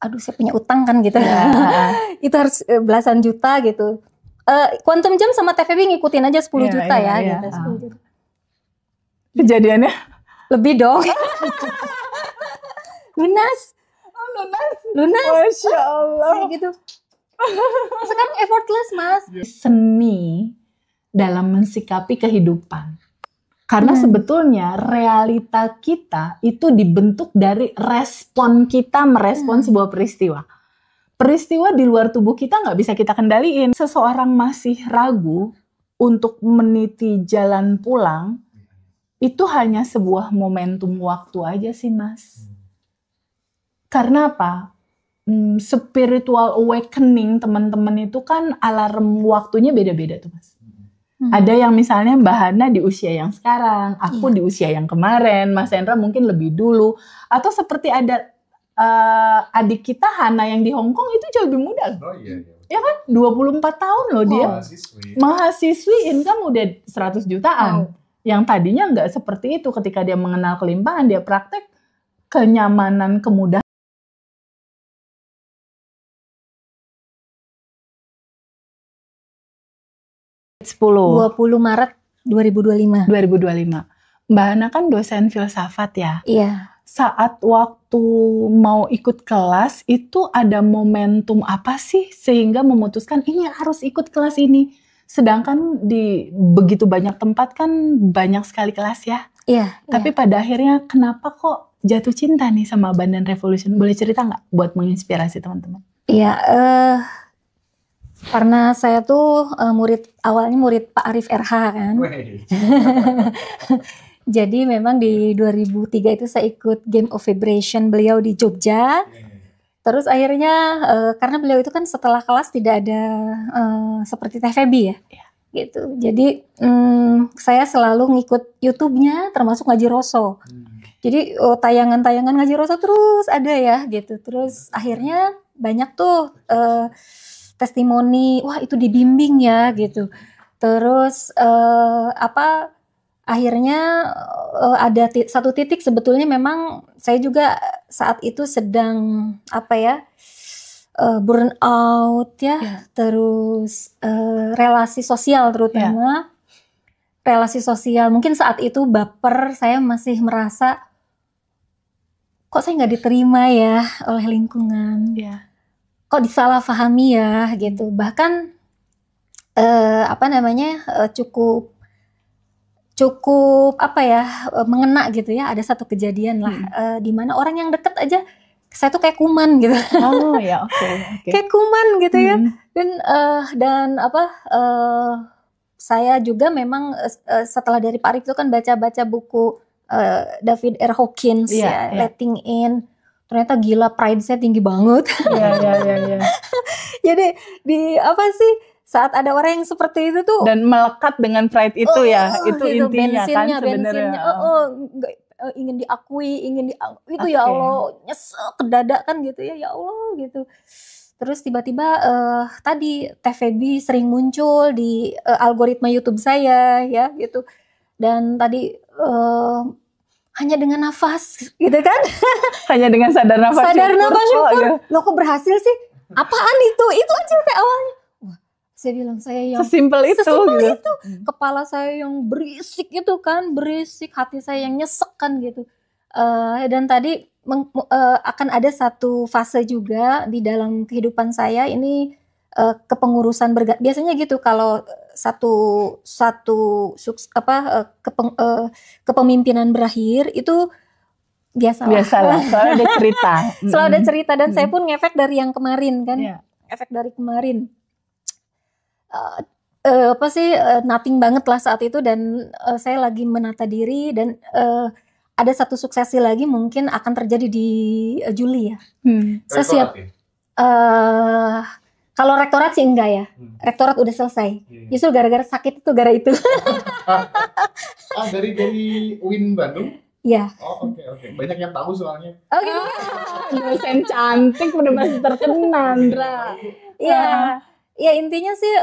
aduh saya punya utang kan gitu. Ya. Itu harus belasan juta gitu. Quantum Jam sama TVB ngikutin aja 10 juta ya gitu. 10 juta. Kejadiannya? Lebih dong. Lunas. Masya Allah. Gitu. Sekarang effortless Mas. Seni dalam mensikapi kehidupan. Karena sebetulnya realita kita itu dibentuk dari respon kita merespon sebuah peristiwa. Peristiwa di luar tubuh kita nggak bisa kita kendaliin. Seseorang masih ragu untuk meniti jalan pulang, itu hanya sebuah momentum waktu aja sih Mas. Karena apa? Spiritual awakening teman-teman itu kan alarm waktunya beda-beda tuh Mas. Ada yang misalnya Mbak Hana di usia yang sekarang, aku di usia yang kemarin, Mas Hendra mungkin lebih dulu. Atau seperti ada adik kita Hana yang di Hong Kong itu jauh lebih muda loh. Ya kan? 24 tahun loh dia. Mahasiswi income udah 100 jutaan. Yang tadinya nggak seperti itu ketika dia mengenal kelimpahan, dia praktek kenyamanan, kemudahan. 20 Maret 2025. 2025. Mbak Hana kan dosen filsafat ya. Iya. Saat waktu mau ikut kelas itu ada momentum apa sih sehingga memutuskan ini harus ikut kelas ini? Sedangkan di begitu banyak tempat kan banyak sekali kelas ya. Iya. Tapi pada akhirnya kenapa kok jatuh cinta nih sama Bandan Revolution? Boleh cerita nggak buat menginspirasi teman-teman? Iya. Karena saya tuh awalnya murid Pak Arif RH kan. Jadi memang di 2003 itu saya ikut Game of Vibration beliau di Jogja. Terus akhirnya karena beliau itu kan setelah kelas tidak ada seperti TVB ya. Gitu. Jadi saya selalu ngikut YouTube-nya termasuk Ngaji Roso. Jadi tayangan-tayangan Ngaji Roso terus ada ya gitu. Terus akhirnya banyak tuh testimoni, wah itu dibimbing ya gitu. Terus akhirnya ada satu titik sebetulnya memang saya juga saat itu sedang burn out ya. Terus relasi sosial terutama relasi sosial mungkin saat itu baper, saya masih merasa kok saya nggak diterima ya oleh lingkungan. Kok disalahpahami ya gitu, bahkan cukup mengena gitu ya. Ada satu kejadian lah di mana orang yang deket aja saya tuh kayak kuman gitu. Kayak kuman gitu ya. Dan saya juga memang setelah dari Pak Arif itu kan baca baca buku David R. Hawkins Letting In. Ternyata gila, pride saya tinggi banget. Jadi saat ada orang yang seperti itu tuh dan melekat dengan pride itu itu gitu, intinya kan sebenarnya. Ingin diakui, itu ya Allah nyesek ke dada kan gitu ya Allah gitu. Terus tiba-tiba tadi TVB sering muncul di algoritma YouTube saya ya gitu. Dan tadi hanya dengan nafas gitu kan. Hanya dengan sadar nafas syukur. Loh kok berhasil sih? Apaan itu? Itu aja kayak awalnya. Wah, saya bilang saya yang sesimpel itu. Kepala saya yang berisik itu kan, hati saya yang nyesek kan gitu. Dan tadi akan ada satu fase juga di dalam kehidupan saya ini kepengurusan biasanya gitu kalau kepemimpinan berakhir itu biasalah selalu ada cerita. Selalu ada cerita dan saya pun ngefek dari yang kemarin kan. Efek dari kemarin. Nothing banget lah saat itu dan saya lagi menata diri dan ada satu suksesi lagi mungkin akan terjadi di Juli ya. Saya siap. Kalau rektorat sih enggak ya. Rektorat udah selesai. Justru gara-gara sakit itu gara itu. Dari UIN Bandung? Iya. Oh oke. Banyak yang tahu soalnya. Dosen cantik udah masih terkenal, Andra. Iya. Ya intinya sih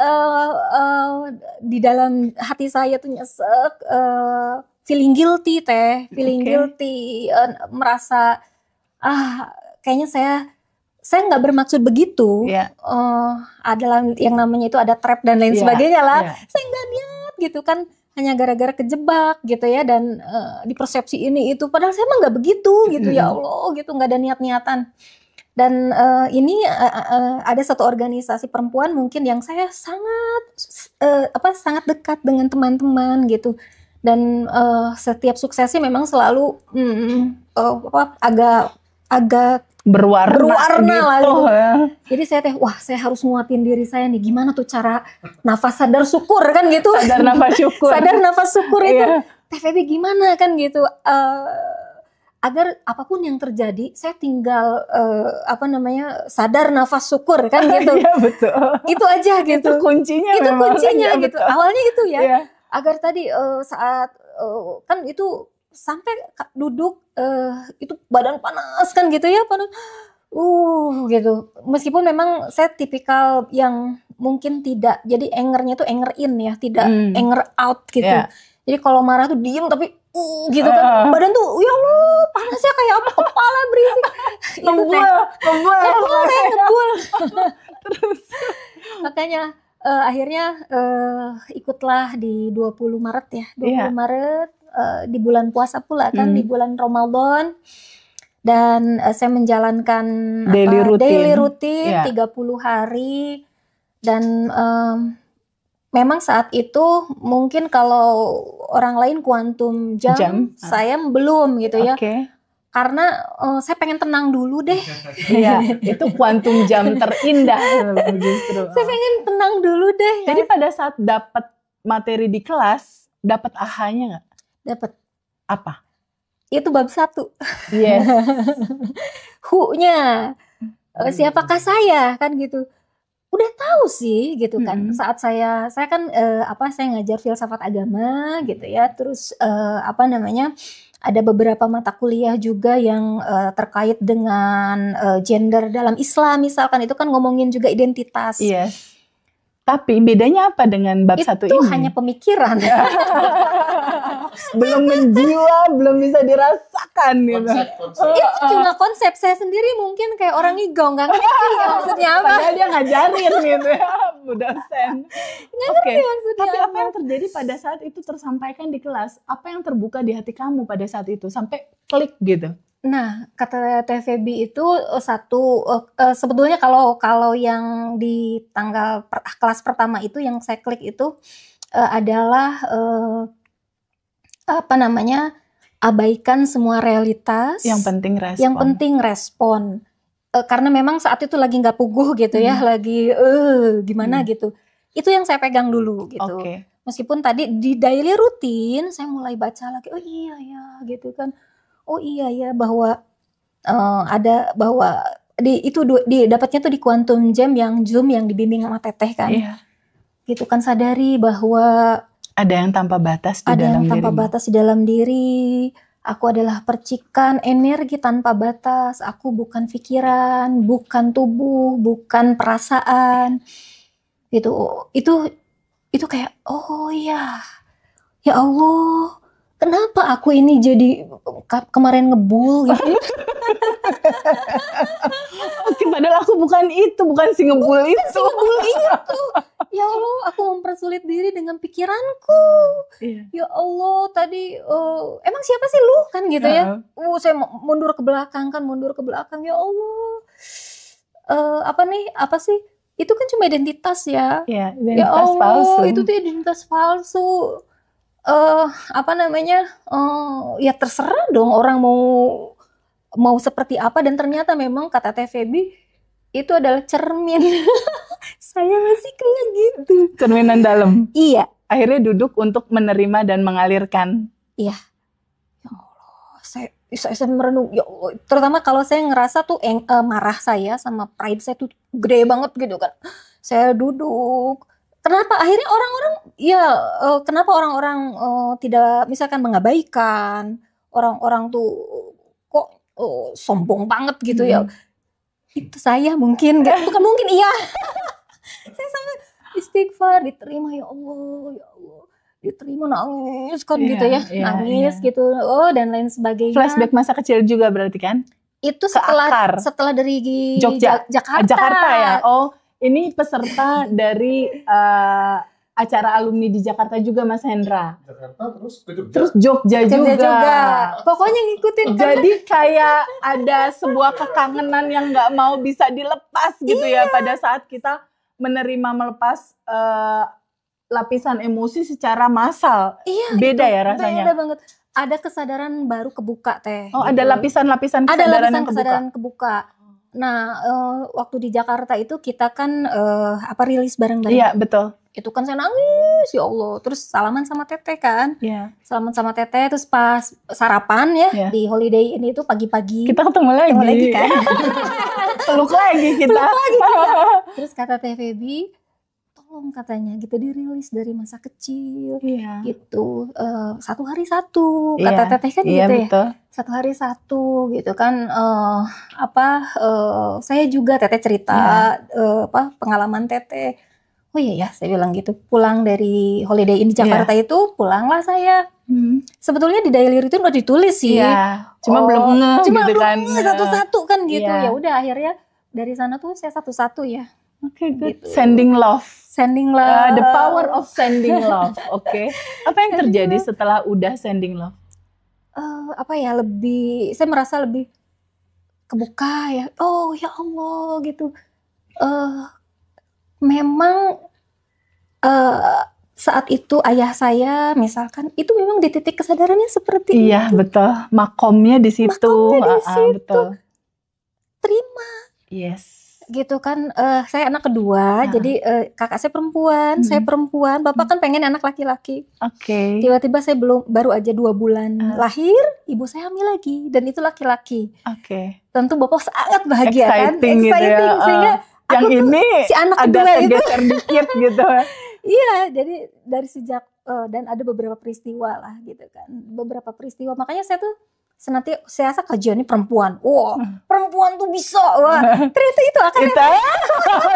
di dalam hati saya tuh nyesek, feeling guilty guilty, merasa kayaknya saya nggak bermaksud begitu. Iya. Adalah yang namanya itu ada trap dan lain Iya, sebagainya lah. iya. Saya nggak niat gitu kan, hanya gara-gara kejebak gitu ya, dan dipersepsi ini itu. Padahal saya emang nggak begitu gitu, ya Allah gitu, nggak ada niat-niatan. Dan ini ada satu organisasi perempuan mungkin yang saya sangat sangat dekat dengan teman-teman gitu. Dan setiap suksesnya memang selalu agak berwarna gitu. lah gitu. Jadi saya saya harus nguatin diri saya nih. Gimana tuh cara nafas sadar syukur kan gitu. Sadar nafas syukur. Sadar nafas syukur itu. Iya. TVB gimana kan gitu. Agar apapun yang terjadi, saya tinggal sadar nafas syukur kan gitu. Iya, betul. Itu aja gitu. Itu kuncinya. Itu memang. kuncinya Iya, gitu. betul. Awalnya itu ya. Iya. Agar tadi saat kan itu sampai duduk itu badan panas kan gitu ya, panas gitu. Meskipun memang saya tipikal yang mungkin tidak, jadi angernya tuh anger in ya, tidak anger out gitu. Yeah. Jadi kalau marah tuh diem tapi gitu kan, badan tuh ya Allah panasnya kayak apa, kepala berisik. Ngebul. Terus makanya akhirnya ikutlah di 20 Maret ya, 20 Maret di bulan puasa pula kan, di bulan Ramadan. Dan saya menjalankan daily rutin 30 hari. Dan memang saat itu mungkin kalau orang lain kuantum jam. Saya belum gitu ya. Karena saya pengen tenang dulu deh. Iya, itu kuantum jam terindah justru. Saya pengen tenang dulu deh. Jadi pada saat dapat materi di kelas, dapat ahanya nggak? Dapat. Apa? Itu bab 1. Yes. Hu-nya. Siapakah saya kan gitu. Udah tahu sih gitu kan. Saat saya kan saya ngajar filsafat agama gitu ya. Terus ada beberapa mata kuliah juga yang terkait dengan gender dalam Islam misalkan, itu kan ngomongin juga identitas. Yes. Tapi bedanya apa dengan bab 1 ini? Itu hanya pemikiran. Belum menjiwa, belum bisa dirasakan gitu. Konsep. Itu cuma konsep, saya sendiri mungkin kayak orang ngigong, nggak ngerti maksudnya apa. Padahal dia ngajarin gitu ya, Bu dosen. Nggak ngerti maksudnya Tapi apa apa. yang terjadi pada saat itu tersampaikan di kelas? Apa yang terbuka di hati kamu pada saat itu sampai klik gitu? Nah, kata TVB itu sebetulnya kalau yang di tanggal kelas pertama itu yang saya klik itu adalah abaikan semua realitas. Yang penting respon. Yang penting respon. Karena memang saat itu lagi nggak puguh gitu ya, lagi gimana gitu. Itu yang saya pegang dulu gitu. Meskipun tadi di daily rutin saya mulai baca lagi, oh iya ya gitu kan. Oh iya ya bahwa dapatnya tuh di Quantum Jam yang Zoom yang dibimbing sama Teteh kan. Iya. Gitu kan, sadari bahwa ada yang tanpa batas di dalam diri. Ada yang tanpa batas di dalam diri. Aku adalah percikan energi tanpa batas. Aku bukan pikiran, bukan tubuh, bukan perasaan. Gitu. Itu kayak oh iya. Ya Allah. Kenapa aku ini jadi kemarin ngebul gitu? Oke, padahal aku bukan si ngebul itu. Ya Allah, aku mempersulit diri dengan pikiranku. Iya. Ya Allah, tadi emang siapa sih lu kan gitu ya? Saya mundur ke belakang. Ya Allah. Apa sih? Itu kan cuma identitas ya. Iya, identitas ya Allah, palsu. Itu tuh identitas palsu. Ya terserah dong orang mau seperti apa, dan ternyata memang kata TVB itu adalah cermin. Saya masih kayak gitu. Cerminan dalam. Iya. Akhirnya duduk untuk menerima dan mengalirkan. Iya. Ya Allah, saya merenung. Ya Allah, terutama kalau saya ngerasa tuh marah saya sama pride saya tuh gede banget gitu kan. Saya duduk. Kenapa akhirnya kenapa orang-orang tidak misalkan mengabaikan, orang-orang tuh kok sombong banget gitu ya. Itu saya mungkin, bukan mungkin, iya. Saya sampai istighfar, diterima ya Allah, diterima, nangis kan gitu ya, nangis gitu, dan lain sebagainya. Flashback masa kecil juga berarti kan? Itu ke akar. setelah dari Jogja. Jakarta. Jakarta ya. Oh, ini peserta dari acara alumni di Jakarta juga, Mas Hendra. Jakarta terus ke Jogja. Terus Jogja juga. Pokoknya ngikutin kan. Jadi kayak ada sebuah kekangenan yang nggak mau bisa dilepas gitu ya pada saat kita menerima melepas lapisan emosi secara massal. Iya, Beda itu ya rasanya. Beda banget. Ada kesadaran baru kebuka teh. Oh, gitu. ada lapisan-lapisan Ada kesadaran lapisan yang kebuka. kesadaran kebuka. Nah, waktu di Jakarta itu kita kan rilis bareng-bareng. Iya, betul. Itu kan saya nangis, ya Allah. Terus salaman sama Teteh kan. Iya. Salaman sama Teteh, terus pas sarapan ya Iya. di Holiday Inn itu pagi-pagi. Kita ketemu lagi. Ketemu lagi kan. Peluk lagi kita. Terus kata Teh Feby, tolong katanya gitu dirilis dari masa kecil. Iya. Gitu. Satu hari satu. Kata Teteh kan Iya, gitu ya. betul. Satu hari satu gitu kan. Saya juga Teteh cerita pengalaman Teteh. Oh iya ya, saya bilang gitu. Pulang dari Holiday Inn di Jakarta itu, pulanglah saya. Sebetulnya di diary itu udah ditulis sih. Iya. Cuma belum ngeh Cuma gitu belum kan. ngeh satu-satu kan gitu. Iya. Ya udah akhirnya dari sana tuh saya satu-satu ya. Oke, good. Gitu. Sending love. Sending love. The power of sending love. Oke. Apa yang terjadi setelah udah sending love? Saya merasa lebih kebuka ya. Oh ya Allah gitu. Memang saat itu ayah saya misalkan itu memang di titik kesadarannya seperti Iya, itu. betul. Makomnya di situ. Makomnya di situ. Betul. Terima. Yes. Gitu kan. Saya anak kedua, jadi kakak saya perempuan, saya perempuan. Bapak kan pengen anak laki-laki. Oke. Tiba-tiba saya baru aja 2 bulan lahir, ibu saya hamil lagi dan itu laki-laki. Oke. Tentu bapak sangat bahagia Exciting kan, gitu ya. sehingga Yang aku tuh ini si anak agak kedua itu. tergeser dikit gitu. Iya, jadi dari sejak dan ada beberapa peristiwa lah gitu kan, beberapa peristiwa. Makanya saya tuh senantiasa kajiannya perempuan. Wah, perempuan tuh bisa. Wah, ternyata itu akan Kita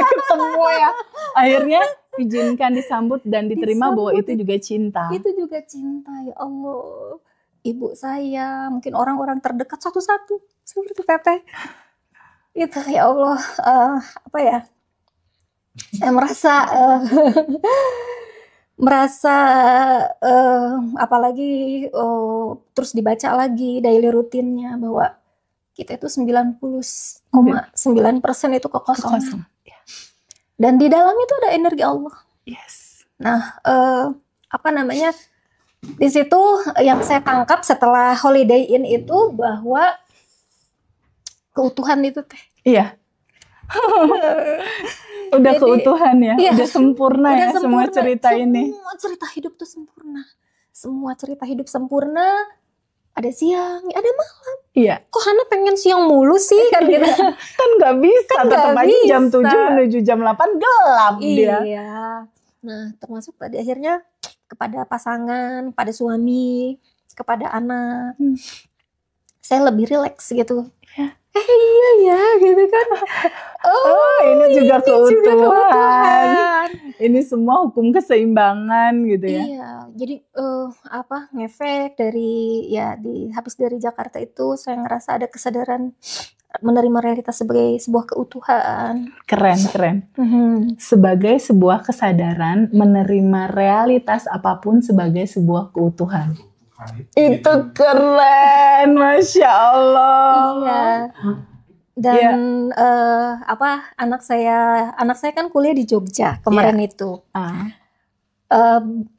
ketemu ya. Akhirnya izinkan disambut dan diterima bahwa itu juga cinta. Itu juga cinta, ya Allah. Ibu saya, mungkin orang-orang terdekat satu-satu seperti Teteh. Itu ya Allah, saya merasa apalagi terus dibaca lagi daily rutinnya bahwa kita itu 90,9% itu kekosongan. Dan di dalam itu ada energi Allah. Yes. Nah, di situ yang saya tangkap setelah Holiday Inn itu bahwa keutuhan itu teh. Iya. Udah Jadi, keutuhan ya, iya, udah sempurna ya semua cerita ini. Semua cerita hidup tuh sempurna. Semua cerita hidup sempurna. Ada siang, ada malam. Iya. Kok Hana pengen siang mulu sih kan gitu. Kan nggak bisa, Kan tetap nggak aja jam bisa. 7 menuju jam 8 gelap dia. Iya. Nah, termasuk tadi akhirnya kepada pasangan, pada suami, kepada anak. Saya lebih rileks gitu. Ya. Iya ya gitu kan. Ini juga keutuhan. keutuhan. Ini semua hukum keseimbangan gitu ya. Iya, jadi ngefek dari habis dari Jakarta itu saya ngerasa ada kesadaran menerima realitas sebagai sebuah keutuhan. Keren. Sebagai sebuah kesadaran menerima realitas apapun sebagai sebuah keutuhan. Itu keren, Masya Allah. Iya. Dan anak saya kan kuliah di Jogja kemarin itu.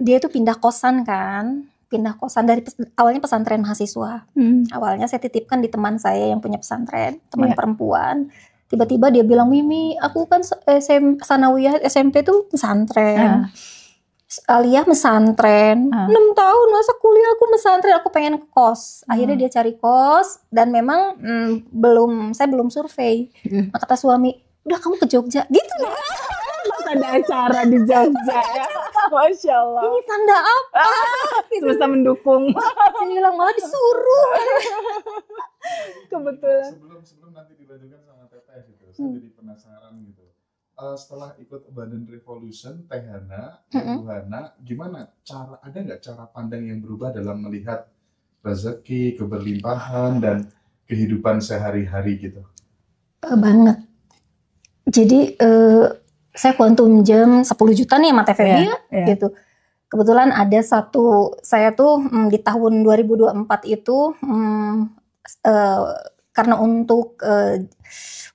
Dia itu pindah kosan dari awalnya pesantren mahasiswa. Awalnya saya titipkan di teman saya yang punya pesantren, teman perempuan. Tiba-tiba dia bilang, Mimi, aku kan sanawiyah SMP tuh pesantren. Aliyah pesantren, 6 tahun masa kuliah aku pesantren, aku pengen kos. Akhirnya dia cari kos dan memang saya belum survei. Kata suami, udah kamu ke Jogja, gitu loh. Ada acara di Jogja ya, Masya Allah. Ini tanda apa? Semesta mendukung. Saya bilang malah disuruh. Kebetulan. Sebelum nanti dilanjutkan sama Teteh gitu, saya jadi penasaran gitu. Setelah ikut Badan Revolution, Teh Hana, Bu Hana, gimana ada nggak cara pandang yang berubah dalam melihat rezeki, keberlimpahan, dan kehidupan sehari-hari gitu? Banget. Jadi saya quantum jam 10 juta nih sama TVB gitu. Kebetulan ada satu, saya tuh di tahun 2024 itu karena untuk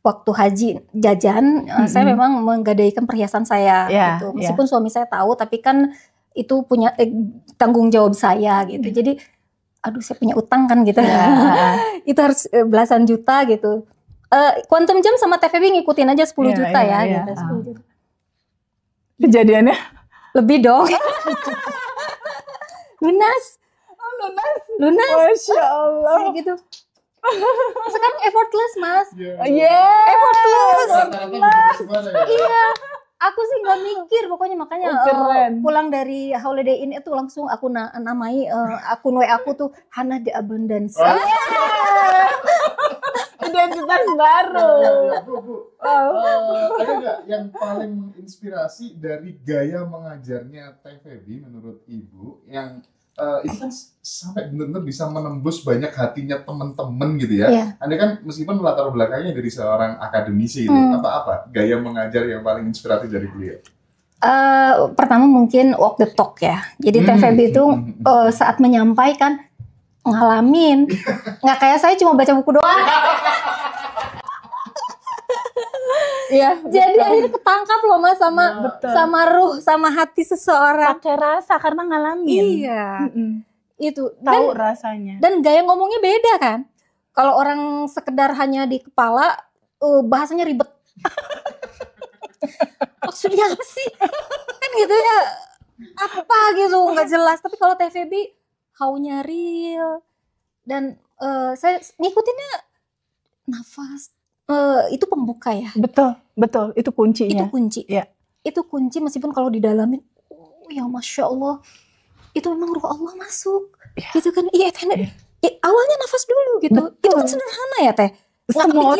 waktu haji jajan, saya memang menggadaikan perhiasan saya gitu. Meskipun suami saya tahu, tapi kan itu punya tanggung jawab saya gitu. Jadi aduh saya punya utang kan gitu. Itu harus belasan juta gitu. Quantum jam sama TVB ngikutin aja 10 juta gitu. 10 juta. Kejadiannya lebih dong. Lunas. Masya Allah. Kayak gitu. Sekarang effortless, Mas. Effortless. Iya. Aku sih nggak mikir pokoknya, makanya pulang dari Holiday Inn itu langsung aku namai akun WA aku tuh Hana the Abundance. Identitas baru. Ada nggak yang paling menginspirasi dari gaya mengajarnya TVB menurut Ibu yang itu kan sampai benar-benar bisa menembus banyak hatinya teman-teman gitu ya? Anda kan meskipun latar belakangnya dari seorang akademisi gitu, apa gaya mengajar yang paling inspiratif dari beliau? Pertama mungkin walk the talk ya. Jadi TVB itu saat menyampaikan ngalamin, nggak kayak saya cuma baca buku doang. Jadi akhirnya ketangkap loh Mas sama ruh, sama hati seseorang. Pakai rasa karena ngalamin. Itu tahu rasanya. Dan gaya ngomongnya beda kan. Kalau orang sekedar hanya di kepala, bahasanya ribet. Maksudnya apa sih? Kan gitu ya. Apa gitu nggak jelas. Tapi kalau TVB haunya real. Dan saya ngikutinnya nafas. Itu pembuka ya. Betul. Itu kuncinya. Itu kunci. Itu kunci meskipun kalau didalamin, ya Masya Allah, itu memang ruh Allah masuk. Gitu kan. Awalnya nafas dulu gitu. Betul. Itu kan sederhana ya Teh. Semua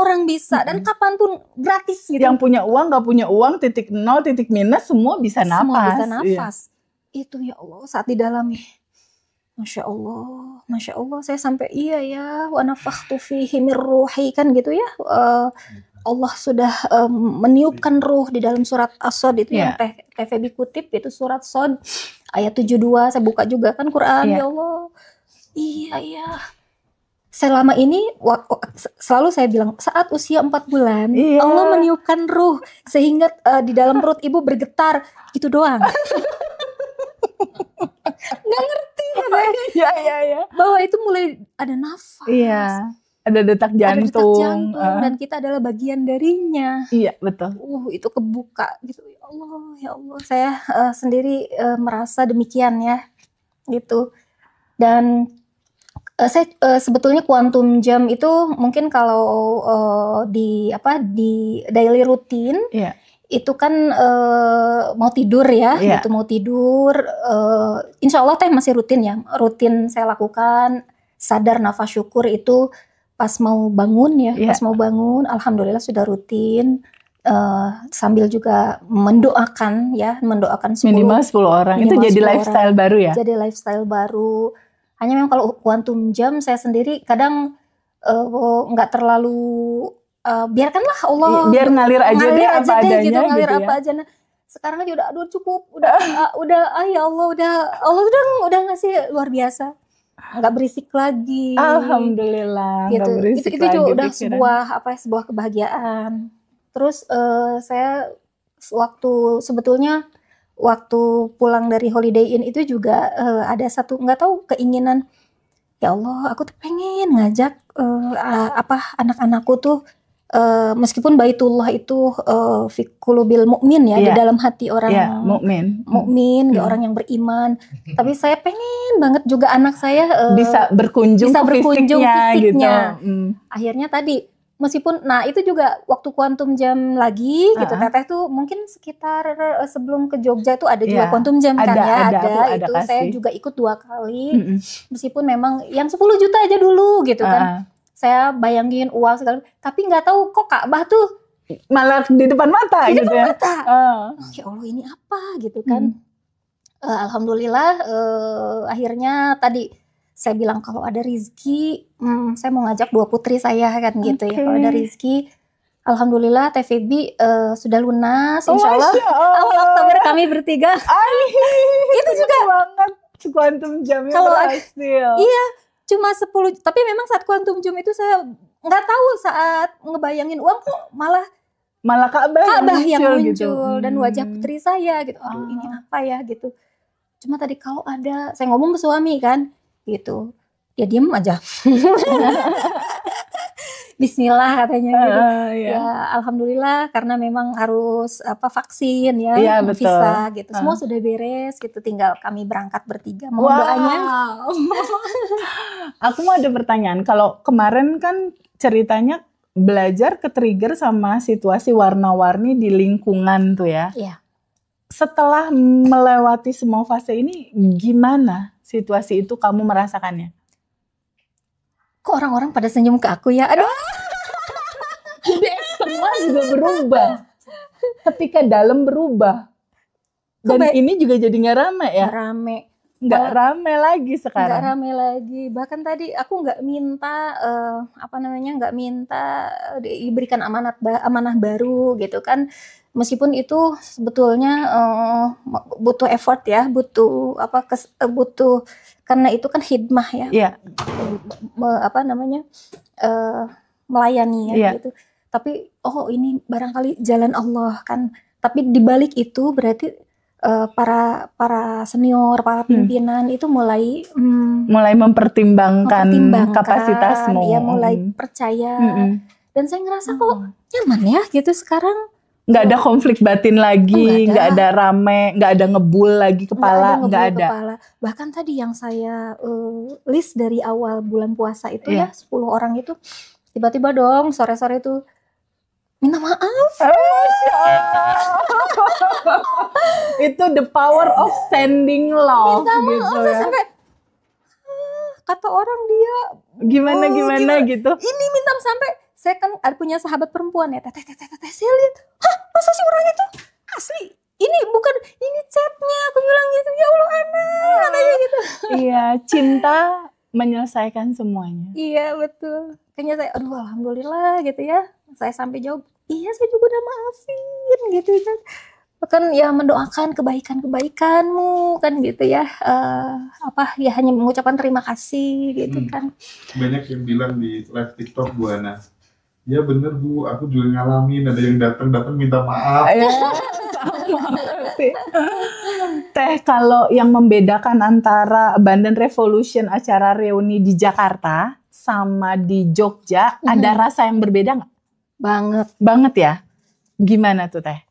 orang bisa. Dan kapanpun gratis gitu. Yang punya uang, gak punya uang, titik nol, titik minus, semua bisa nafas. Semua bisa nafas. Itu ya Allah saat didalami. Masya Allah, saya sampai wa nafakhtu fihi min ruhi kan gitu ya. Allah sudah meniupkan ruh di dalam surat As-Sod itu yang TVB kutip, itu surat Sod ayat 72. Saya buka juga kan Quran. Ya Allah. Iya. Selama ini selalu saya bilang saat usia 4 bulan Allah meniupkan ruh sehingga di dalam perut ibu bergetar, gitu doang. Nggak ngerti bahwa itu mulai ada nafas, ada detak jantung, dan kita adalah bagian darinya. Betul. Itu kebuka gitu. Ya Allah, saya sendiri merasa demikian ya, gitu. Dan saya sebetulnya quantum jam itu mungkin kalau di daily routine. Itu kan mau tidur ya, gitu mau tidur. Insya Allah Teh masih rutin ya, rutin saya lakukan sadar nafas syukur itu pas mau bangun ya, pas mau bangun, alhamdulillah sudah rutin. Sambil juga mendoakan 10, minimal 10 orang, itu jadi lifestyle baru ya? Jadi lifestyle baru. Hanya memang kalau quantum jam saya sendiri kadang nggak terlalu biarkanlah Allah biar ngalir aja deh apa adanya gitu, ngalir gitu apa aja. Nah, sekarang aja udah cukup, ya Allah udah ngasih luar biasa, nggak berisik lagi. Alhamdulillah. Gitu. Itu juga udah sebuah kebahagiaan. Terus saya sebetulnya waktu pulang dari Holiday Inn itu juga ada satu nggak tahu keinginan, ya Allah aku tuh pengen ngajak anak-anakku tuh meskipun Baitullah itu fi qulubil mukmin ya, di dalam hati orang mukmin, orang yang beriman. Tapi saya pengen banget juga anak saya bisa berkunjung fisiknya. Gitu. Akhirnya tadi meskipun itu juga waktu quantum jam lagi gitu, Teteh tuh mungkin sekitar sebelum ke Jogja tuh ada juga quantum jam kan ada itu kasih. Saya juga ikut 2 kali. Meskipun memang yang 10 juta aja dulu gitu kan. Saya bayangin uang segala, tapi nggak tahu kok Ka'bah tuh malah di depan mata gitu ya. Ya Allah ini apa gitu kan. Alhamdulillah akhirnya tadi saya bilang kalau ada rezeki, saya mau ngajak 2 putri saya kan gitu ya. Kalau ada rezeki, alhamdulillah TVB sudah lunas, insya Allah awal Oktober kami bertiga. Itu juga banget Quantum Jump Kalau berhasil. Iya, cuma 10, tapi memang saat Quantum Jump itu saya nggak tahu, saat ngebayangin uang kok malah Ka'bah yang muncul gitu. Dan wajah putri saya gitu. Aduh, ini apa ya gitu. Cuma tadi kalau ada, saya ngomong ke suami kan gitu, dia diem aja. Bismillah katanya gitu. Ya alhamdulillah, karena memang harus vaksin ya, visa gitu. Semua sudah beres gitu, tinggal kami berangkat bertiga. Mohon doanya. Aku mau ada pertanyaan. Kalau kemarin kan ceritanya belajar ke-trigger sama situasi warna-warni di lingkungan tuh ya. Iya. Setelah melewati semua fase ini, gimana situasi itu kamu merasakannya? Kok orang-orang pada senyum ke aku ya? Aduh. Jadi eksternal juga berubah. Ketika dalam berubah. Dan ini juga jadi nggak rame ya? Nggak rame lagi sekarang. Nggak rame lagi. Bahkan tadi aku nggak minta nggak minta diberikan amanah baru gitu kan. Meskipun itu sebetulnya butuh effort ya, butuh karena itu kan hidmah ya. Iya. Melayani ya gitu. Tapi ini barangkali jalan Allah kan. Tapi dibalik itu berarti para senior, para pimpinan itu mulai mempertimbangkan kapasitasmu. Dia mulai percaya. Dan saya ngerasa kok nyaman ya gitu sekarang. Nggak ada konflik batin lagi, nggak ada rame, nggak ada ngebul lagi kepala, nggak ada. Bahkan tadi yang saya list dari awal bulan puasa itu ya 10 orang itu, tiba-tiba dong sore-sore itu minta maaf. Itu the power of sending love. Minta maaf gitu ya. Sampai kata orang dia gimana gitu. Ini minta sampai saya kan punya sahabat perempuan ya, teteh saya lihat, masa sih orang itu asli? Ini bukan, ini chatnya, aku bilang gitu, ya Allah anaknya gitu. Iya, cinta menyelesaikan semuanya. Iya betul. Kayaknya saya, aduh alhamdulillah gitu ya. Saya sampai jawab, iya saya juga udah maafin gitu kan. Bahkan ya mendoakan kebaikanmu kan gitu ya. Hanya mengucapkan terima kasih gitu kan. Banyak yang bilang di live TikTok Bu Ana, ya bener Bu, aku juga ngalamin ada yang datang minta maaf. Teh, kalau yang membedakan antara Abundant Revolution acara reuni di Jakarta sama di Jogja, ada rasa yang berbeda nggak? Banget ya. Gimana tuh Teh?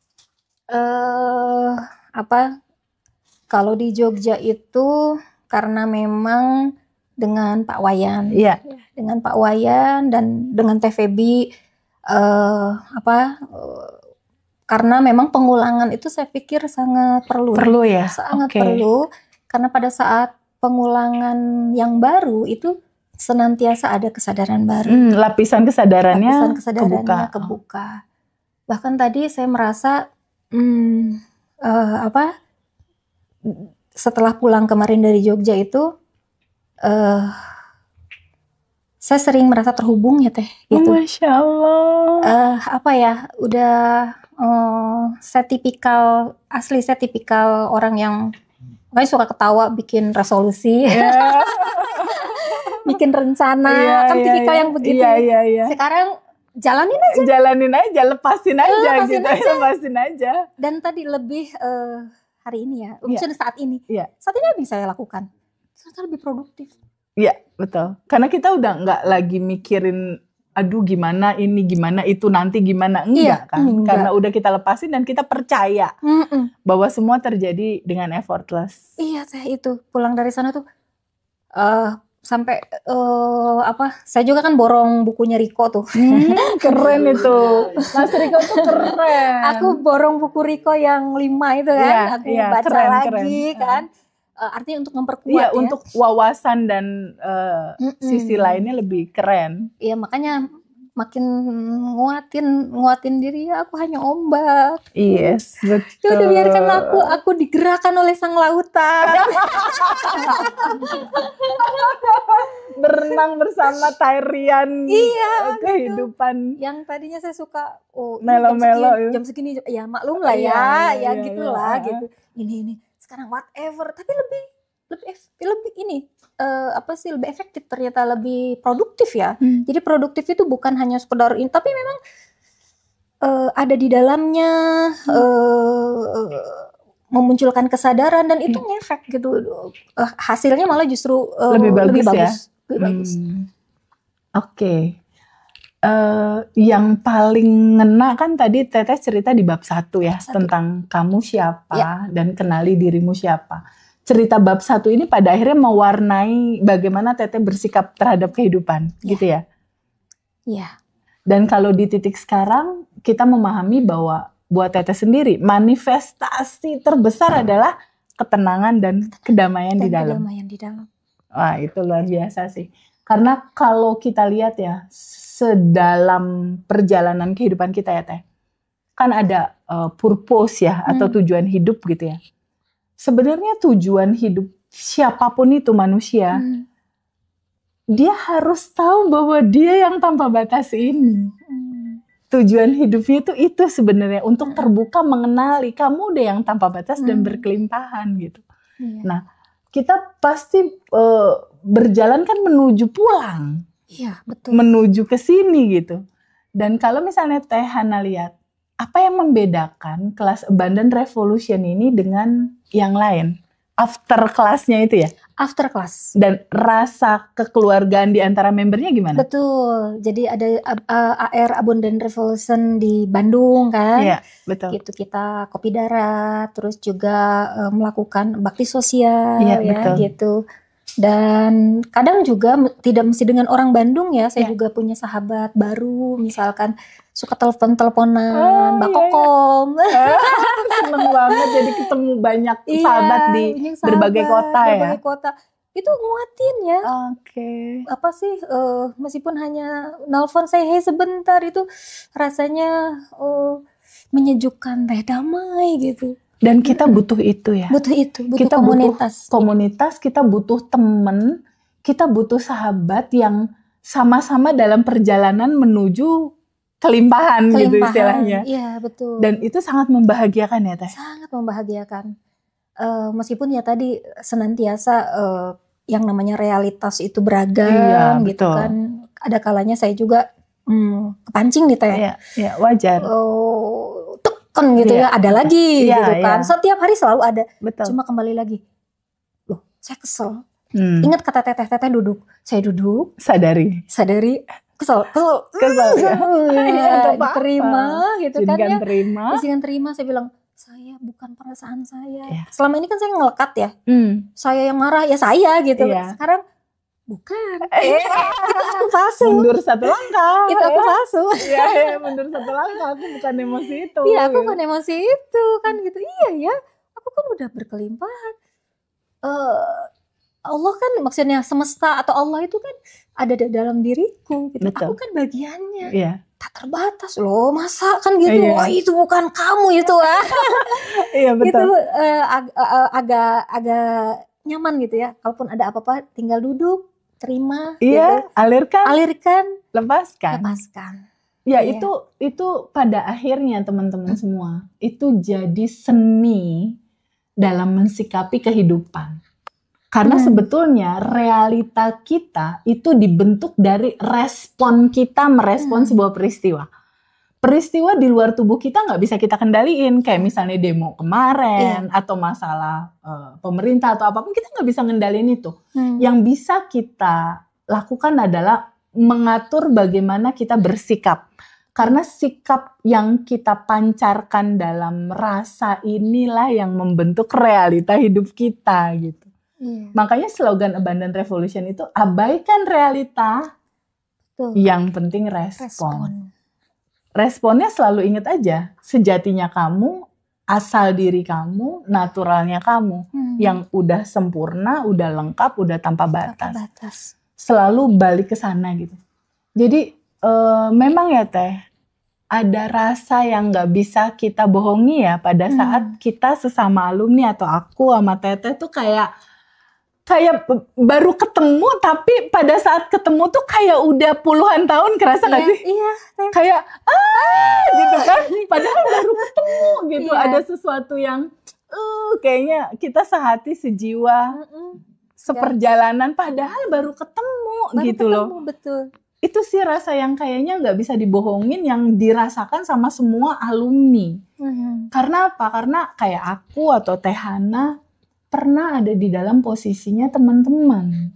Kalau di Jogja itu karena memang dengan Pak Wayan, dengan Pak Wayan dan dengan TVB, karena memang pengulangan itu saya pikir sangat perlu ya, perlu, karena pada saat pengulangan yang baru itu senantiasa ada kesadaran baru, lapisan kesadarannya kebuka. Bahkan tadi saya merasa setelah pulang kemarin dari Jogja itu saya sering merasa terhubung ya Teh gitu. Masya Allah. Saya tipikal orang yang makanya suka ketawa, bikin resolusi, bikin rencana, tipikal yang begitu. Sekarang jalanin aja, lepasin aja. Dan tadi lebih hari ini ya, maksudnya saat ini apa yang saya lakukan? Ternyata lebih produktif. Iya, betul. Karena kita udah nggak lagi mikirin, aduh gimana ini, gimana itu, nanti gimana. Enggak kan? Karena udah kita lepasin dan kita percaya bahwa semua terjadi dengan effortless. Iya, saya itu pulang dari sana tuh sampai saya juga kan borong bukunya Riko tuh. Keren itu. Mas Riko tuh keren. Aku borong buku Riko yang 5 itu kan. Aku baca lagi kan. Artinya untuk memperkuat untuk wawasan dan sisi lainnya lebih keren. Iya, makanya makin nguatin diri, ya aku hanya ombak. Yes, Ya betul. udah biarkan aku digerakkan oleh sang lautan. Berenang bersama tarian Iya, kehidupan. Yang tadinya saya suka ini Melo-melo jam segini, ya maklum lah ya gitulah gitu. Ini sekarang whatever, tapi lebih ini lebih efektif, ternyata lebih produktif ya. Jadi produktif itu bukan hanya sekedar ini, tapi memang ada di dalamnya memunculkan kesadaran, dan itu ngefek gitu. Hasilnya malah justru lebih bagus. Oke. Yang paling ngena kan tadi Teteh cerita di bab 1 ya, tentang kamu siapa dan kenali dirimu siapa. Cerita bab 1 ini pada akhirnya mewarnai bagaimana Teteh bersikap terhadap kehidupan, gitu ya? Iya. Dan kalau di titik sekarang, kita memahami bahwa buat Teteh sendiri, manifestasi terbesar adalah ketenangan dan kedamaian di dalam. Wah, itu luar biasa sih. Karena kalau kita lihat ya, sedalam perjalanan kehidupan kita ya Teh, kan ada purpose ya, atau tujuan hidup gitu ya. Sebenarnya tujuan hidup siapapun itu manusia, dia harus tahu bahwa dia yang tanpa batas ini. Tujuan hidupnya itu sebenarnya untuk terbuka, mengenali kamu udah yang tanpa batas dan berkelimpahan gitu. Nah, kita pasti berjalan kan menuju pulang. Iya, betul. Menuju ke sini gitu. Dan kalau misalnya Teh Hana lihat, apa yang membedakan kelas Abundant Revolution ini dengan yang lain? After kelasnya itu ya? After class. Dan rasa kekeluargaan di antara membernya gimana? Betul. Jadi ada AR Abundant Revolution di Bandung kan. Iya, betul. Gitu, kita kopi darat, terus juga melakukan bakti sosial, ya betul. Gitu. Dan kadang juga tidak mesti dengan orang Bandung ya, saya juga punya sahabat baru, misalkan suka telepon-teleponan, Mbak Kokom. Seneng banget jadi ketemu banyak sahabat di berbagai kota ya. Berbagai kota. Itu nguatin ya. Oke. Apa sih, meskipun hanya nelpon saya, hey sebentar, itu rasanya menyejukkan, damai gitu. Dan kita butuh itu ya. Butuh kita komunitas. Butuh komunitas, kita butuh temen, kita butuh sahabat yang sama-sama dalam perjalanan menuju kelimpahan gitu istilahnya. Iya, betul. Dan itu sangat membahagiakan ya Teh? Sangat membahagiakan. Meskipun ya tadi senantiasa yang namanya realitas itu beragam gitu kan. Ada kalanya saya juga kepancing nih Teh. Iya, wajar. Kan gitu ya, ada lagi gitu kan. Setiap hari selalu ada. Betul. Cuma kembali lagi, loh saya kesel. Ingat kata Teteh duduk. Saya duduk. Sadari. Kesel. Ya, diterima gitu kan ya. Izinkan terima. Saya bilang, saya bukan perasaan saya. Selama ini kan saya ngelekat ya. Saya yang marah, ya saya gitu. Sekarang bukan. Itu aku palsu. Mundur satu langkah. Itu aku palsu. Iya, mundur satu langkah. Aku bukan emosi itu. Iya, aku bukan emosi itu kan gitu. Iya ya, aku kan udah berkelimpahan. Allah kan maksudnya semesta atau Allah itu kan ada di dalam diriku gitu. Betul. Aku kan bagiannya. Tak terbatas loh, masa kan gitu. Wah, itu bukan kamu itu Iya, betul. Itu agak nyaman gitu ya. Kalaupun ada apa-apa tinggal duduk, terima, gitu. Alirkan, lepaskan. Ya, itu pada akhirnya teman-teman semua, itu jadi seni dalam mensikapi kehidupan. Karena sebetulnya realita kita itu dibentuk dari respon kita merespon sebuah peristiwa. Peristiwa di luar tubuh kita nggak bisa kita kendaliin, kayak misalnya demo kemarin atau masalah pemerintah atau apapun, kita nggak bisa ngendaliin itu. Yang bisa kita lakukan adalah mengatur bagaimana kita bersikap. Karena sikap yang kita pancarkan dalam rasa inilah yang membentuk realita hidup kita gitu. Makanya slogan Abundant Revolution itu abaikan realita, yang penting respon. Responnya selalu ingat aja, sejatinya kamu, asal diri kamu, naturalnya kamu, yang udah sempurna, udah lengkap, udah tanpa batas. Selalu balik ke sana gitu. Jadi memang ya Teh, ada rasa yang nggak bisa kita bohongi ya pada saat kita sesama alumni atau aku sama Teteh tuh kayak baru ketemu, tapi pada saat ketemu tuh kayak udah puluhan tahun, kerasa nggak sih? Iya. Kayak gitu kan, padahal baru ketemu gitu. Ada sesuatu yang kayaknya kita sehati sejiwa, seperjalanan, padahal baru ketemu gitu loh. Betul. Itu sih rasa yang kayaknya nggak bisa dibohongin, yang dirasakan sama semua alumni. Karena apa? Karena kayak aku atau Teh Hana pernah ada di dalam posisinya teman-teman.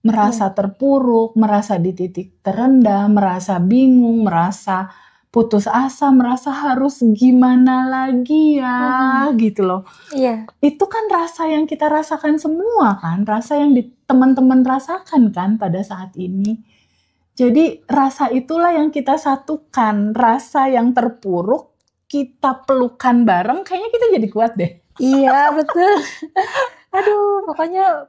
Merasa terpuruk, merasa di titik terendah, merasa bingung, merasa putus asa, merasa harus gimana lagi ya gitu loh. Iya. Itu kan rasa yang kita rasakan semua kan, rasa yang teman-teman rasakan kan pada saat ini. Jadi rasa itulah yang kita satukan, rasa yang terpuruk kita pelukan bareng, kayaknya kita jadi kuat deh. Iya betul. Aduh, pokoknya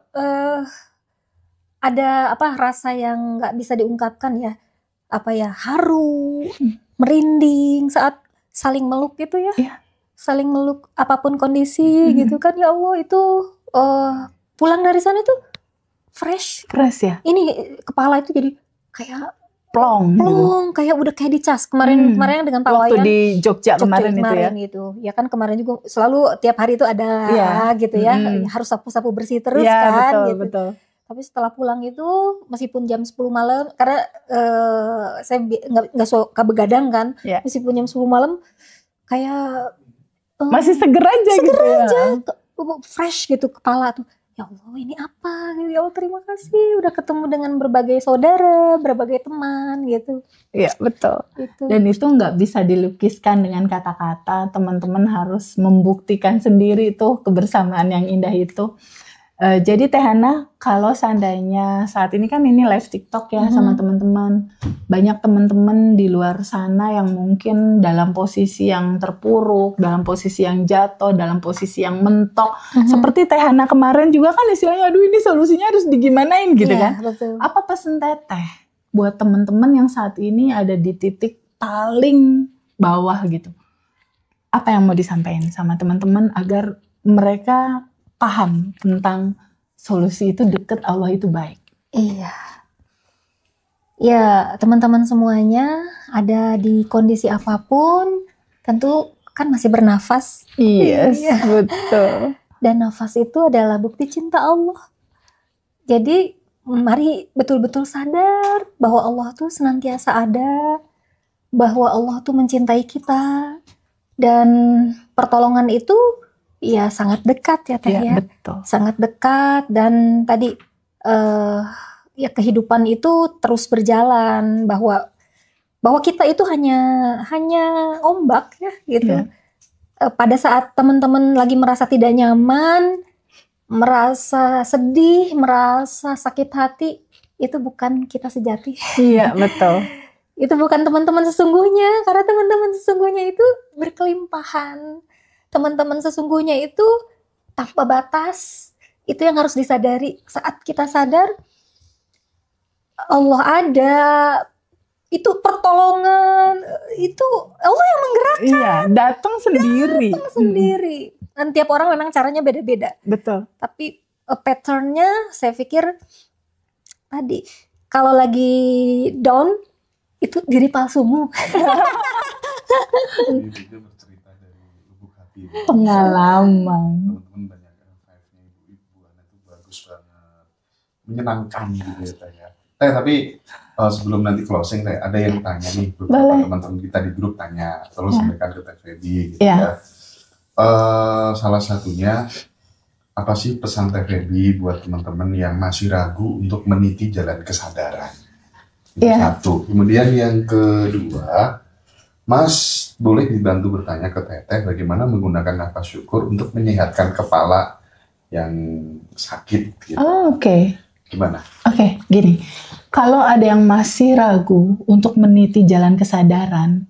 ada rasa yang nggak bisa diungkapkan ya. Haru, merinding saat saling meluk gitu ya. Iya. Saling meluk apapun kondisi gitu kan, ya Allah itu pulang dari sana tuh fresh ya. Ini kepala itu jadi kayak plong gitu. Kayak udah kayak dicas kemarin dengan Pak Wayan. Waktu di Jogja kemarin itu ya. Gitu. Ya kan kemarin juga selalu tiap hari itu ada gitu ya. Harus sapu-sapu bersih terus kan betul, gitu. Betul. Tapi setelah pulang itu meskipun jam 10 malam, karena saya nggak suka begadang kan. Meskipun jam 10 malam kayak masih seger aja gitu ya. Fresh gitu kepala tuh. Ya Allah, ini apa? Ya Allah, terima kasih udah ketemu dengan berbagai saudara, berbagai teman gitu. Iya, betul. Gitu. Dan itu nggak bisa dilukiskan dengan kata-kata. Teman-teman harus membuktikan sendiri tuh kebersamaan yang indah itu. Jadi Teh Hana, kalau seandainya saat ini kan ini live TikTok ya sama teman-teman. Banyak teman-teman di luar sana yang mungkin dalam posisi yang terpuruk, dalam posisi yang jatuh, dalam posisi yang mentok. Seperti Teh Hana kemarin juga kan istilahnya, aduh ini solusinya harus digimanain gitu kan. Betul. Apa pesan Teteh buat teman-teman yang saat ini ada di titik paling bawah gitu? Apa yang mau disampaikan sama teman-teman agar mereka paham tentang solusi itu deket, Allah itu baik? Iya. Ya, teman-teman semuanya ada di kondisi apapun, tentu kan masih bernafas. Yes, betul. Dan nafas itu adalah bukti cinta Allah. Jadi mari betul-betul sadar bahwa Allah tuh senantiasa ada, bahwa Allah tuh mencintai kita, dan pertolongan itu ya sangat dekat ya Teh ya. Betul. Sangat dekat, dan tadi ya kehidupan itu terus berjalan, bahwa kita itu hanya ombak ya gitu. Pada saat teman-teman lagi merasa tidak nyaman, merasa sedih, merasa sakit hati, itu bukan kita sejati. Iya, betul. Itu bukan teman-teman sesungguhnya, karena teman-teman sesungguhnya itu berkelimpahan. Teman-teman sesungguhnya itu tanpa batas. Itu yang harus disadari. Saat kita sadar Allah ada, itu pertolongan, itu Allah yang menggerakkan. Iya, datang sendiri. Dan tiap orang memang caranya beda-beda. Betul. Tapi patternnya saya pikir tadi, kalau lagi down, itu diri palsumu. Pengalaman. Teman-teman banyak live-nya ibu-ibu, itu bagus banget, menyenangkan gitu ya Teh ya. Tapi sebelum nanti closing Teh, ada yang tanya nih, beberapa teman-teman kita di grup tanya, terus sampaikan ke Teh Feby gitu ya. Salah satunya, apa sih pesan Teh Feby buat teman-teman yang masih ragu untuk meniti jalan kesadaran? Itu satu. Kemudian yang kedua, Mas boleh dibantu bertanya ke Teteh bagaimana menggunakan nafas syukur untuk menyehatkan kepala yang sakit gitu. Oke. Gimana? Oke, gini. Kalau ada yang masih ragu untuk meniti jalan kesadaran,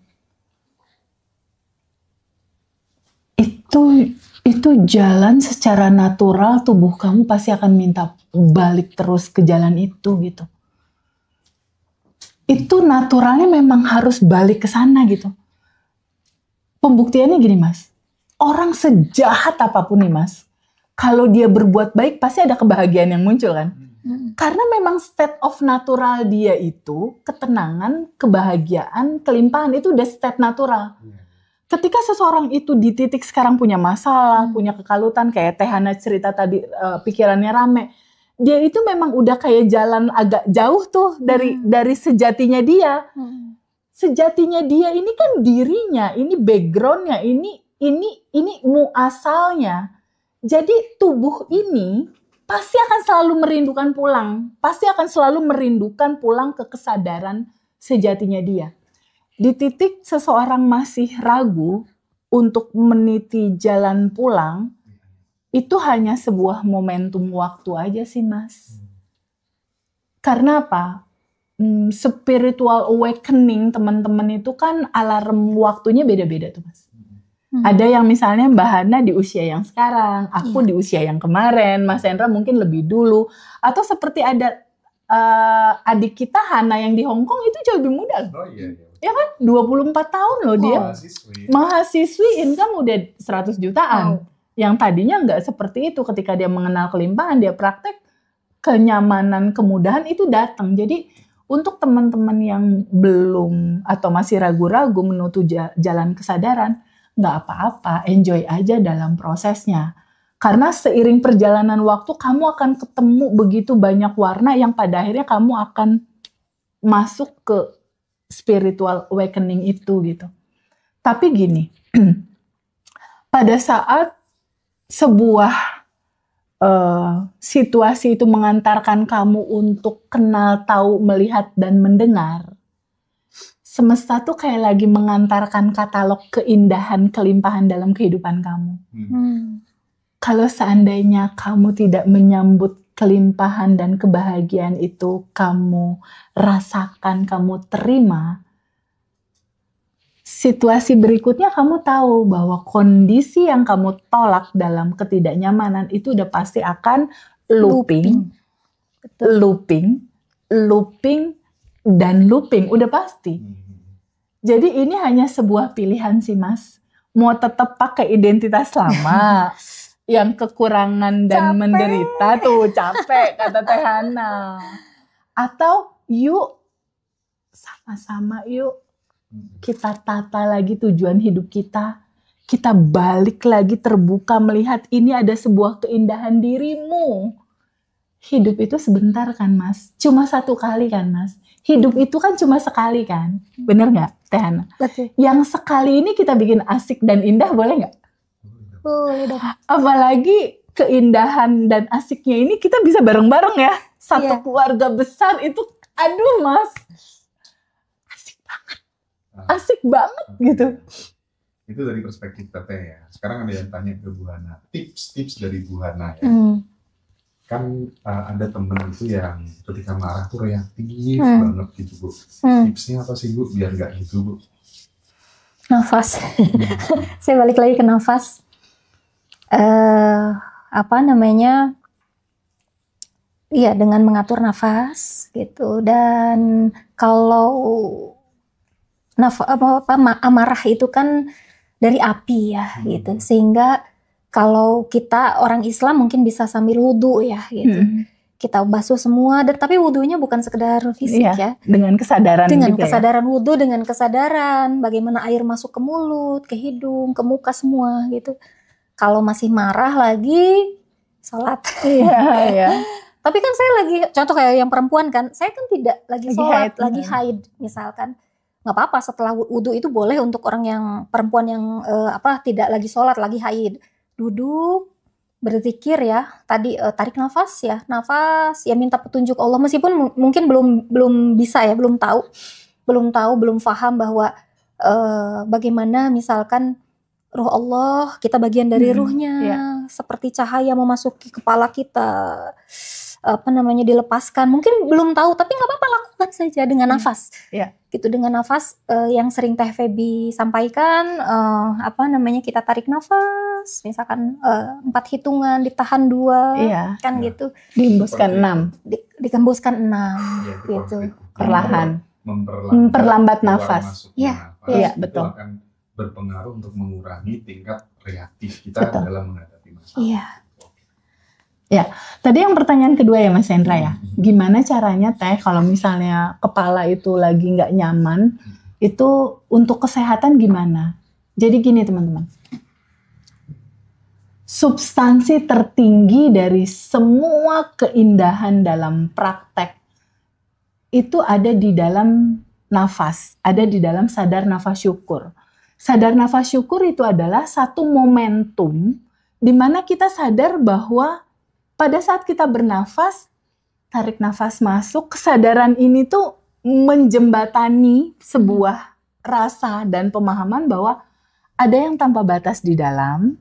itu jalan secara natural, tubuh kamu pasti akan minta balik terus ke jalan itu gitu. itu naturalnya memang harus balik ke sana gitu. Pembuktiannya gini Mas, orang sejahat apapun nih Mas, kalau dia berbuat baik pasti ada kebahagiaan yang muncul kan. Karena memang state of natural dia itu ketenangan, kebahagiaan, kelimpahan itu udah state natural. Ketika seseorang itu di titik sekarang punya masalah, punya kekalutan, kayak Teh Hana cerita tadi, pikirannya rame, dia itu memang udah kayak jalan agak jauh tuh dari sejatinya dia. Sejatinya dia ini kan dirinya, ini backgroundnya, ini muasalnya. Jadi tubuh ini pasti akan selalu merindukan pulang, pasti akan selalu merindukan pulang ke kesadaran sejatinya dia. Di titik seseorang masih ragu untuk meniti jalan pulang, itu hanya sebuah momentum waktu aja sih Mas. Karena apa? Spiritual awakening teman-teman itu kan alarm waktunya beda-beda tuh Mas. Ada yang misalnya Mbak Hana di usia yang sekarang, aku di usia yang kemarin, Mas Hendra mungkin lebih dulu. Atau seperti ada adik kita Hana yang di Hong Kong itu jauh lebih muda loh. Oh iya. Ya kan? 24 tahun loh dia. Mahasiswi income udah 100 jutaan. Yang tadinya nggak seperti itu. Ketika dia mengenal kelimpahan, dia praktek, kenyamanan, kemudahan itu datang. Jadi untuk teman-teman yang belum atau masih ragu-ragu menuju jalan kesadaran, nggak apa-apa, enjoy aja dalam prosesnya. Karena seiring perjalanan waktu, kamu akan ketemu begitu banyak warna yang pada akhirnya kamu akan masuk ke spiritual awakening itu gitu. Tapi gini, pada saat sebuah situasi itu mengantarkan kamu untuk kenal, tahu, melihat, dan mendengar, semesta tuh kayak lagi mengantarkan katalog keindahan, kelimpahan dalam kehidupan kamu. Kalau seandainya kamu tidak menyambut kelimpahan dan kebahagiaan itu, kamu rasakan, kamu terima, situasi berikutnya kamu tahu bahwa kondisi yang kamu tolak dalam ketidaknyamanan itu udah pasti akan looping, dan looping, udah pasti. Jadi ini hanya sebuah pilihan sih Mas. Mau tetap pakai identitas lama, yang kekurangan dan menderita tuh capek kata Teh Hana. Atau yuk sama-sama yuk kita tata lagi tujuan hidup kita. Kita balik lagi terbuka melihat ini ada sebuah keindahan dirimu. Hidup itu sebentar kan Mas? Cuma satu kali kan Mas? Hidup itu kan cuma sekali kan? Bener gak Teh Hana? Betul. Yang sekali ini kita bikin asik dan indah boleh gak? Boleh dong. Apalagi keindahan dan asiknya ini kita bisa bareng-bareng ya. Satu keluarga besar itu, aduh Mas, asik banget gitu. Itu dari perspektif Teteh ya. Sekarang ada yang tanya ke Bu Hana, tips-tips dari Bu Hana ya. Kan ada temen itu yang ketika marah tuh reaktif banget gitu Bu. Tipsnya apa sih Bu biar gak gitu Bu? Nafas. Saya balik lagi ke nafas. Iya, dengan mengatur nafas gitu. Dan kalau amarah itu kan dari api ya gitu, sehingga kalau kita orang Islam mungkin bisa sambil wudhu ya gitu, kita basuh semua, tapi wudhunya bukan sekedar fisik ya, dengan kesadaran, wudhu dengan kesadaran bagaimana air masuk ke mulut, ke hidung, ke muka semua gitu. Kalau masih marah lagi sholat. Tapi kan saya lagi, contoh kayak yang perempuan kan, saya kan tidak lagi sholat, lagi haid misalkan. Nggak apa-apa, setelah wudhu itu boleh untuk orang yang perempuan yang tidak lagi sholat, lagi haid. Duduk, berzikir ya, tadi tarik nafas ya, minta petunjuk Allah, meskipun mungkin belum bisa ya, belum paham bahwa bagaimana misalkan ruh Allah, kita bagian dari ruhnya, seperti cahaya memasuki kepala kita, dilepaskan, mungkin belum tahu, tapi nggak apa-apa, lakukan saja dengan nafas. Gitu, dengan nafas yang sering Teh Feby sampaikan, kita tarik nafas, misalkan 4 hitungan, ditahan 2, kan gitu. Dihembuskan 6. Dikembuskan 6, gitu. Perlahan. memperlambat nafas. Iya, iya, itu betul. akan berpengaruh untuk mengurangi tingkat reaktif kita Betul. dalam menghadapi masalah. Iya. Ya, tadi yang pertanyaan kedua ya Mas Hendra ya, gimana caranya Teh kalau misalnya kepala itu lagi nggak nyaman, itu untuk kesehatan gimana? Jadi gini teman-teman, substansi tertinggi dari semua keindahan dalam praktek itu ada di dalam nafas, ada di dalam sadar nafas syukur. Sadar nafas syukur itu adalah satu momentum di mana kita sadar bahwa pada saat kita bernafas, tarik nafas masuk, kesadaran ini tuh menjembatani sebuah rasa dan pemahaman bahwa ada yang tanpa batas di dalam,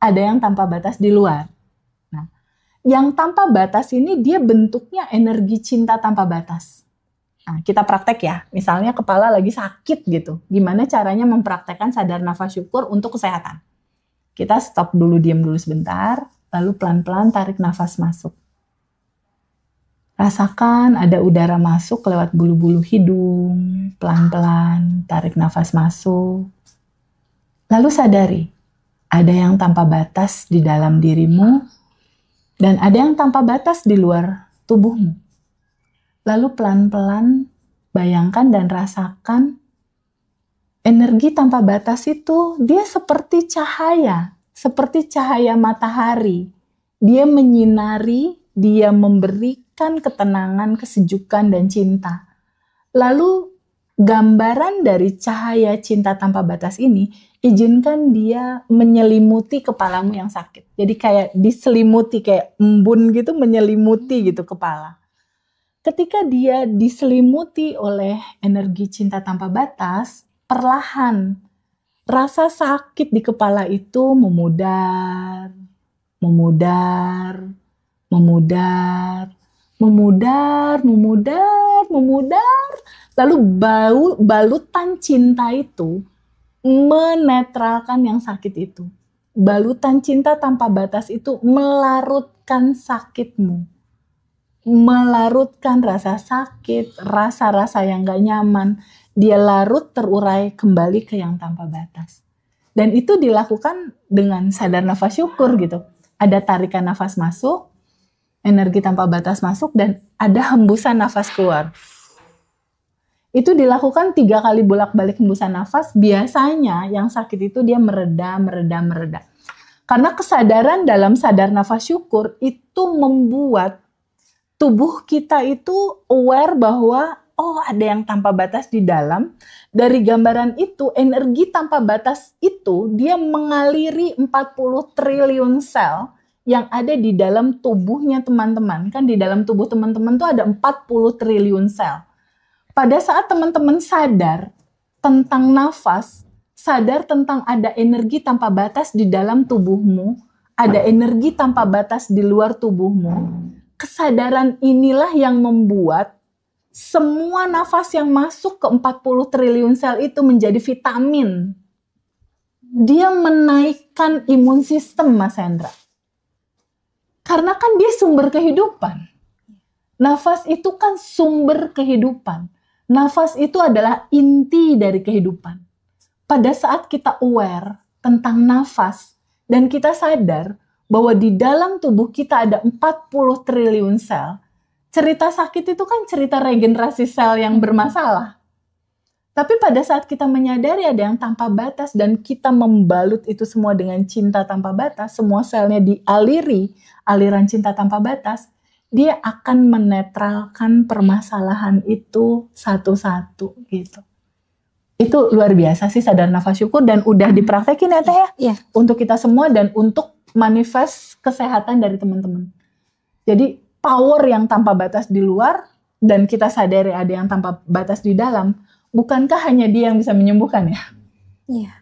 ada yang tanpa batas di luar. Nah, yang tanpa batas ini dia bentuknya energi cinta tanpa batas. Nah, kita praktek ya, misalnya kepala lagi sakit gitu. Gimana caranya mempraktekkan sadar nafas syukur untuk kesehatan? Kita stop dulu, diam dulu sebentar, lalu pelan-pelan tarik nafas masuk. Rasakan ada udara masuk lewat bulu-bulu hidung, pelan-pelan tarik nafas masuk. Lalu sadari, ada yang tanpa batas di dalam dirimu, dan ada yang tanpa batas di luar tubuhmu. Lalu pelan-pelan bayangkan dan rasakan energi tanpa batas itu dia seperti cahaya matahari. Dia menyinari, dia memberikan ketenangan, kesejukan, dan cinta. Lalu gambaran dari cahaya cinta tanpa batas ini, izinkan dia menyelimuti kepalamu yang sakit. Jadi kayak diselimuti, kayak embun gitu, menyelimuti gitu kepala. Ketika dia diselimuti oleh energi cinta tanpa batas, perlahan rasa sakit di kepala itu memudar, memudar, memudar, memudar, memudar, memudar. Lalu balutan cinta itu menetralkan yang sakit itu. Balutan cinta tanpa batas itu melarutkan sakitmu. Melarutkan rasa sakit, rasa-rasa yang gak nyaman, dia larut terurai kembali ke yang tanpa batas. Dan itu dilakukan dengan sadar nafas syukur gitu. Ada tarikan nafas masuk, energi tanpa batas masuk, dan ada hembusan nafas keluar. Itu dilakukan 3 kali bolak-balik hembusan nafas, biasanya yang sakit itu dia mereda. Karena kesadaran dalam sadar nafas syukur itu membuat tubuh kita itu aware bahwa oh ada yang tanpa batas di dalam. Dari gambaran itu, energi tanpa batas itu dia mengaliri 40 triliun sel yang ada di dalam tubuhnya teman-teman. Kan di dalam tubuh teman-teman tuh ada 40 triliun sel. Pada saat teman-teman sadar tentang nafas, sadar tentang ada energi tanpa batas di dalam tubuhmu, ada energi tanpa batas di luar tubuhmu. Kesadaran inilah yang membuat semua nafas yang masuk ke 40 triliun sel itu menjadi vitamin. Dia menaikkan imun sistem, Mas Hendra. Karena kan dia sumber kehidupan. Nafas itu kan sumber kehidupan. Nafas itu adalah inti dari kehidupan. Pada saat kita aware tentang nafas dan kita sadar bahwa di dalam tubuh kita ada 40 triliun sel. Cerita sakit itu kan cerita regenerasi sel yang bermasalah. Tapi pada saat kita menyadari ada yang tanpa batas dan kita membalut itu semua dengan cinta tanpa batas, semua selnya dialiri aliran cinta tanpa batas, dia akan menetralkan permasalahan itu satu-satu gitu. Itu luar biasa sih sadar nafas syukur dan udah dipraktekin ya Teh ya? Iya. Untuk kita semua dan untuk manifest kesehatan dari teman-teman. Jadi power yang tanpa batas di luar dan kita sadari ada yang tanpa batas di dalam, bukankah hanya dia yang bisa menyembuhkan ya? Iya.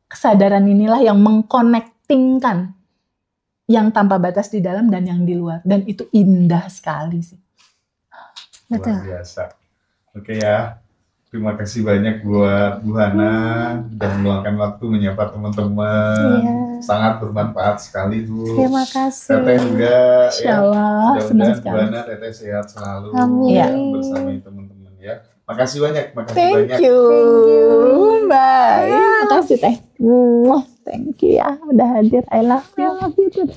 Kesadaran inilah yang mengkonektingkan yang tanpa batas di dalam dan yang di luar. Dan itu indah sekali sih. Betul. Luar biasa. Oke ya. Terima kasih banyak buat Bu Hana dan meluangkan waktu menyapa teman-teman. Iya. Sangat bermanfaat sekali Bu. Terima kasih. Teteh juga Insya Allah, ya. senang Mudah-mudahan Bu sekali. Hana Teteh sehat selalu Amin. ya, bersama teman-teman ya. Makasih banyak, makasih Thank banyak. you. Thank you. Bye. Makasih Teh. Thank you ya udah hadir. I love you. I love you too.